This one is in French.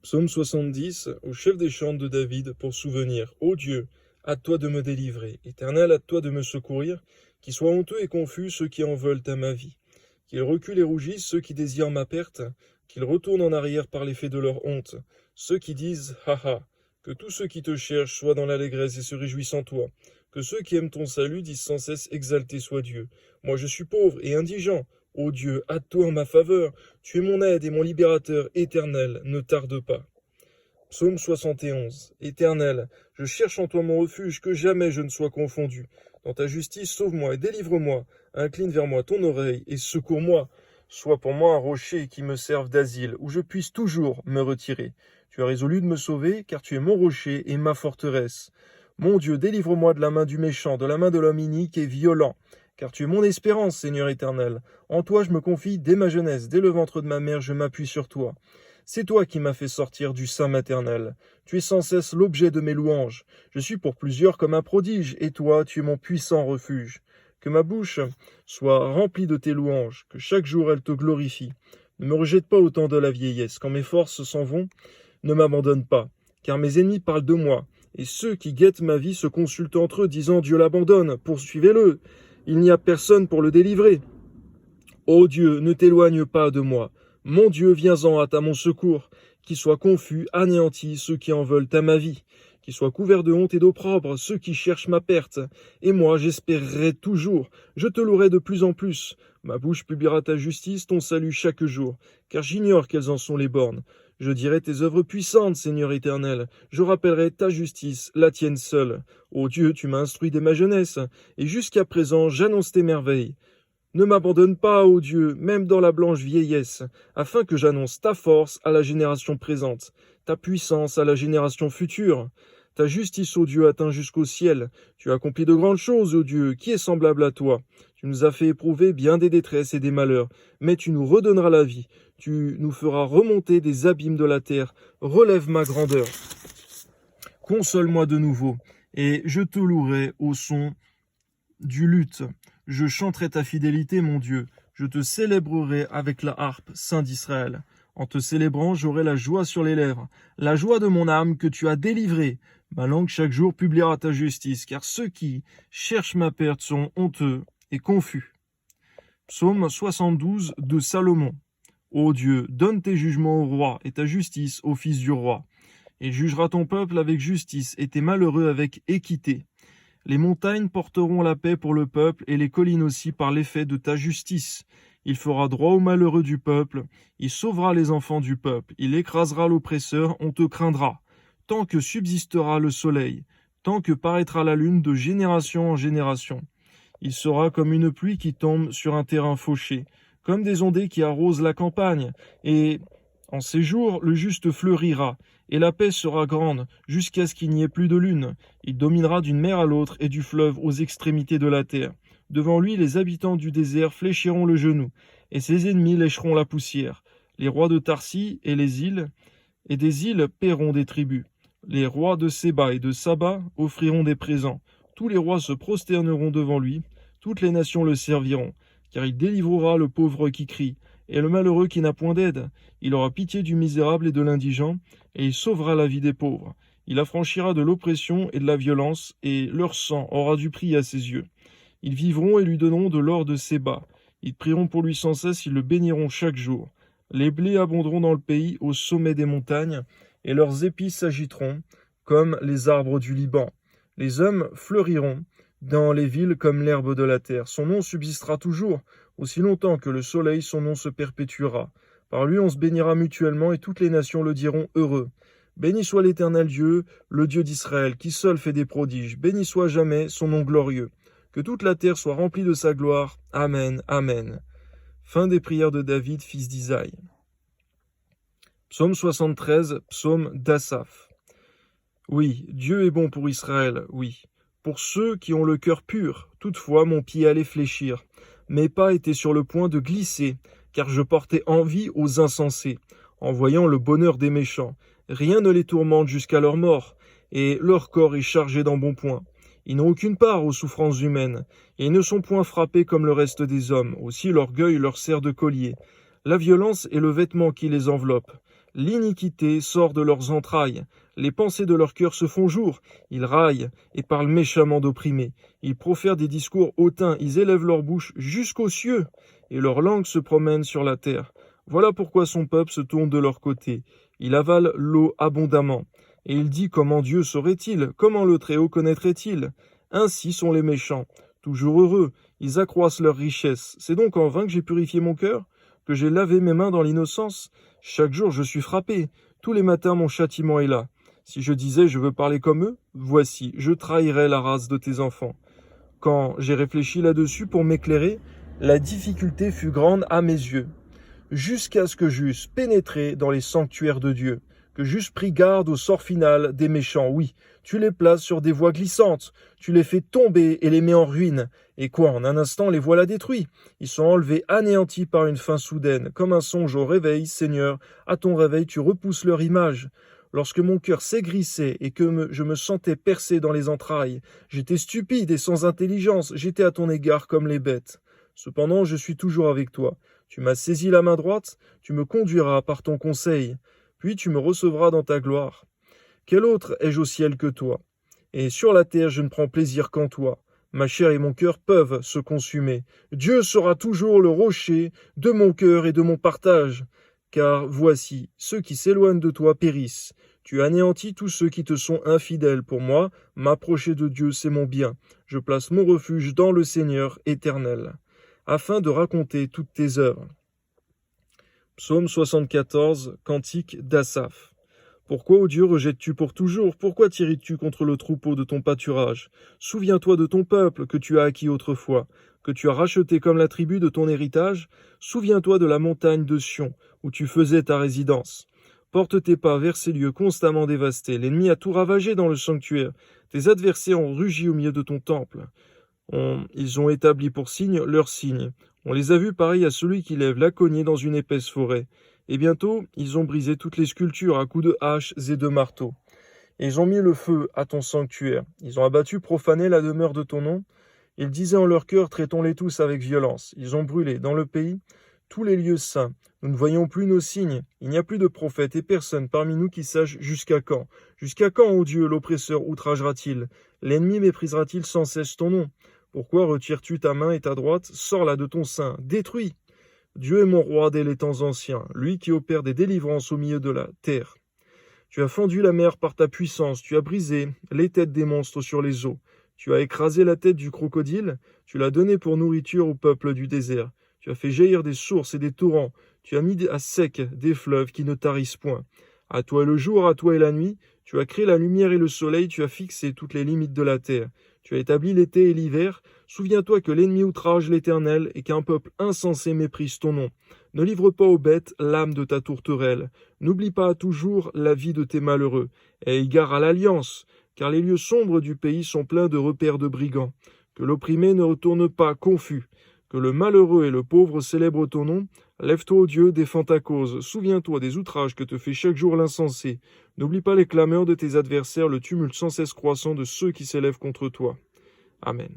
Psaume 70, au chef des chants de David, pour souvenir. Ô Dieu, hâte-toi de me délivrer. Éternel, hâte-toi de me secourir. Qu'ils soient honteux et confus ceux qui en veulent à ma vie. Qu'ils reculent et rougissent ceux qui désirent ma perte. Qu'ils retournent en arrière par l'effet de leur honte. Ceux qui disent, ha ha. Que tous ceux qui te cherchent soient dans l'allégresse et se réjouissent en toi. Que ceux qui aiment ton salut disent sans cesse, exalté soit Dieu. Moi je suis pauvre et indigent. Ô Dieu, hâte-toi en ma faveur. Tu es mon aide et mon libérateur éternel, ne tarde pas. Psaume 71. Éternel, je cherche en toi mon refuge, que jamais je ne sois confondu. Dans ta justice, sauve-moi et délivre-moi. Incline vers moi ton oreille et secours-moi. Sois pour moi un rocher qui me serve d'asile, où je puisse toujours me retirer. Tu as résolu de me sauver, car tu es mon rocher et ma forteresse. Mon Dieu, délivre-moi de la main du méchant, de la main de l'homme inique et violent. Car tu es mon espérance, Seigneur éternel. En toi je me confie dès ma jeunesse, dès le ventre de ma mère je m'appuie sur toi. C'est toi qui m'as fait sortir du sein maternel. Tu es sans cesse l'objet de mes louanges. Je suis pour plusieurs comme un prodige, et toi, tu es mon puissant refuge. Que ma bouche soit remplie de tes louanges, que chaque jour elle te glorifie. Ne me rejette pas au temps de la vieillesse, quand mes forces s'en vont, ne m'abandonne pas, car mes ennemis parlent de moi, et ceux qui guettent ma vie se consultent entre eux, disant Dieu l'abandonne, poursuivez-le, il n'y a personne pour le délivrer. Ô Dieu, ne t'éloigne pas de moi. Mon Dieu, viens en hâte à mon secours. Qu'ils soient confus, anéantis, ceux qui en veulent à ma vie. Qu'ils soient couverts de honte et d'opprobre, ceux qui cherchent ma perte. Et moi, j'espérerai toujours. Je te louerai de plus en plus. Ma bouche publiera ta justice, ton salut chaque jour. Car j'ignore quelles en sont les bornes. Je dirai tes œuvres puissantes, Seigneur éternel. Je rappellerai ta justice, la tienne seule. Ô Dieu, tu m'as instruit dès ma jeunesse. Et jusqu'à présent, j'annonce tes merveilles. Ne m'abandonne pas, ô Dieu, même dans la blanche vieillesse, afin que j'annonce ta force à la génération présente, ta puissance à la génération future. Ta justice, ô Dieu, atteint jusqu'au ciel. Tu as accompli de grandes choses, ô Dieu, qui est semblable à toi. Tu nous as fait éprouver bien des détresses et des malheurs, mais tu nous redonneras la vie. Tu nous feras remonter des abîmes de la terre. Relève ma grandeur. Console-moi de nouveau, et je te louerai au son du luth. Je chanterai ta fidélité, mon Dieu. Je te célébrerai avec la harpe, Saint d'Israël. En te célébrant, j'aurai la joie sur les lèvres, la joie de mon âme que tu as délivrée. Ma langue chaque jour publiera ta justice, car ceux qui cherchent ma perte sont honteux et confus. Psaume 72 de Salomon. Ô Dieu, donne tes jugements au roi et ta justice au fils du roi. Il jugera ton peuple avec justice et tes malheureux avec équité. Les montagnes porteront la paix pour le peuple, et les collines aussi par l'effet de ta justice. Il fera droit aux malheureux du peuple, il sauvera les enfants du peuple, il écrasera l'oppresseur, on te craindra. Tant que subsistera le soleil, tant que paraîtra la lune de génération en génération. Il sera comme une pluie qui tombe sur un terrain fauché, comme des ondées qui arrosent la campagne, et en ces jours le juste fleurira, et la paix sera grande, jusqu'à ce qu'il n'y ait plus de lune. Il dominera d'une mer à l'autre et du fleuve aux extrémités de la terre. Devant lui, les habitants du désert fléchiront le genou, et ses ennemis lécheront la poussière. Les rois de Tarsis et des îles paieront des tributs. Les rois de Séba et de Saba offriront des présents. Tous les rois se prosterneront devant lui, toutes les nations le serviront, car il délivrera le pauvre qui crie, et le malheureux qui n'a point d'aide. Il aura pitié du misérable et de l'indigent, et il sauvera la vie des pauvres. Il affranchira de l'oppression et de la violence, et leur sang aura du prix à ses yeux. Ils vivront et lui donneront de l'or de Séba. Ils prieront pour lui sans cesse, ils le béniront chaque jour. Les blés abonderont dans le pays, au sommet des montagnes, et leurs épis s'agiteront comme les arbres du Liban. Les hommes fleuriront dans les villes comme l'herbe de la terre. Son nom subsistera toujours, aussi longtemps que le soleil, son nom se perpétuera. Par lui on se bénira mutuellement, et toutes les nations le diront heureux. Béni soit l'Éternel Dieu, le Dieu d'Israël, qui seul fait des prodiges. Béni soit jamais son nom glorieux. Que toute la terre soit remplie de sa gloire. Amen, Amen. Fin des prières de David, fils d'Isaïe. Psaume 73, psaume d'Asaph. Oui, Dieu est bon pour Israël, oui. Pour ceux qui ont le cœur pur, toutefois mon pied allait fléchir. Mes pas étaient sur le point de glisser, car je portais envie aux insensés, en voyant le bonheur des méchants. Rien ne les tourmente jusqu'à leur mort, et leur corps est chargé d'embonpoint. Ils n'ont aucune part aux souffrances humaines, et ils ne sont point frappés comme le reste des hommes. Aussi l'orgueil leur sert de collier. La violence est le vêtement qui les enveloppe. L'iniquité sort de leurs entrailles. Les pensées de leur cœur se font jour. Ils raillent et parlent méchamment d'opprimés. Ils profèrent des discours hautains. Ils élèvent leur bouche jusqu'aux cieux. Et leur langue se promène sur la terre. Voilà pourquoi son peuple se tourne de leur côté. Il avale l'eau abondamment. Et il dit, comment Dieu saurait-il? Comment le Très-Haut connaîtrait-il? Ainsi sont les méchants. Toujours heureux, ils accroissent leur richesse. C'est donc en vain que j'ai purifié mon cœur, que j'ai lavé mes mains dans l'innocence. Chaque jour je suis frappé. Tous les matins mon châtiment est là. Si je disais je veux parler comme eux, voici, je trahirais la race de tes enfants. Quand j'ai réfléchi là-dessus pour m'éclairer, la difficulté fut grande à mes yeux, jusqu'à ce que j'eusse pénétré dans les sanctuaires de Dieu, que j'eusse pris garde au sort final des méchants. Oui, tu les places sur des voies glissantes, tu les fais tomber et les mets en ruine. Et quoi, en un instant, les voilà détruits. Ils sont enlevés, anéantis par une fin soudaine, comme un songe au réveil, Seigneur. À ton réveil, tu repousses leur image. Lorsque mon cœur s'aigrissait et que je me sentais percé dans les entrailles, j'étais stupide et sans intelligence, j'étais à ton égard comme les bêtes. Cependant, je suis toujours avec toi. Tu m'as saisi la main droite, tu me conduiras par ton conseil, puis tu me recevras dans ta gloire. Quel autre ai-je au ciel que toi? Et sur la terre je ne prends plaisir qu'en toi. Ma chair et mon cœur peuvent se consumer. Dieu sera toujours le rocher de mon cœur et de mon partage. Car voici, ceux qui s'éloignent de toi périssent. Tu anéantis tous ceux qui te sont infidèles. Pour moi, m'approcher de Dieu, c'est mon bien. Je place mon refuge dans le Seigneur éternel, afin de raconter toutes tes œuvres. Psaume 74, cantique d'Asaph. Pourquoi, ô Dieu, rejettes-tu pour toujours? Pourquoi t'irrites-tu contre le troupeau de ton pâturage? Souviens-toi de ton peuple que tu as acquis autrefois, que tu as racheté comme la tribu de ton héritage. Souviens-toi de la montagne de Sion, où tu faisais ta résidence. Porte tes pas vers ces lieux constamment dévastés. L'ennemi a tout ravagé dans le sanctuaire. Tes adversaires ont rugi au milieu de ton temple. Ils ont établi pour signe leur signe. On les a vus pareils à celui qui lève la cognée dans une épaisse forêt. Et bientôt, ils ont brisé toutes les sculptures à coups de haches et de marteaux. Et ils ont mis le feu à ton sanctuaire. Ils ont abattu, profané la demeure de ton nom. Ils disaient en leur cœur, traitons-les tous avec violence. Ils ont brûlé dans le pays tous les lieux saints. Nous ne voyons plus nos signes. Il n'y a plus de prophètes et personne parmi nous qui sache jusqu'à quand. Jusqu'à quand, ô Dieu, l'oppresseur outragera-t-il? L'ennemi méprisera-t-il sans cesse ton nom? Pourquoi retires-tu ta main et ta droite? Sors-la de ton sein, détruis! Dieu est mon roi dès les temps anciens, lui qui opère des délivrances au milieu de la terre. Tu as fendu la mer par ta puissance, tu as brisé les têtes des monstres sur les eaux. Tu as écrasé la tête du crocodile, tu l'as donné pour nourriture au peuple du désert. Tu as fait jaillir des sources et des torrents, tu as mis à sec des fleuves qui ne tarissent point. À toi le jour, à toi et la nuit, tu as créé la lumière et le soleil, tu as fixé toutes les limites de la terre. Tu as établi l'été et l'hiver. Souviens-toi que l'ennemi outrage l'Éternel et qu'un peuple insensé méprise ton nom. Ne livre pas aux bêtes l'âme de ta tourterelle. N'oublie pas toujours la vie de tes malheureux. Aie égard à l'alliance, car les lieux sombres du pays sont pleins de repères de brigands. Que l'opprimé ne retourne pas confus. Que le malheureux et le pauvre célèbrent ton nom. Lève-toi, ô Dieu, défends ta cause. Souviens-toi des outrages que te fait chaque jour l'insensé. N'oublie pas les clameurs de tes adversaires, le tumulte sans cesse croissant de ceux qui s'élèvent contre toi. Amen.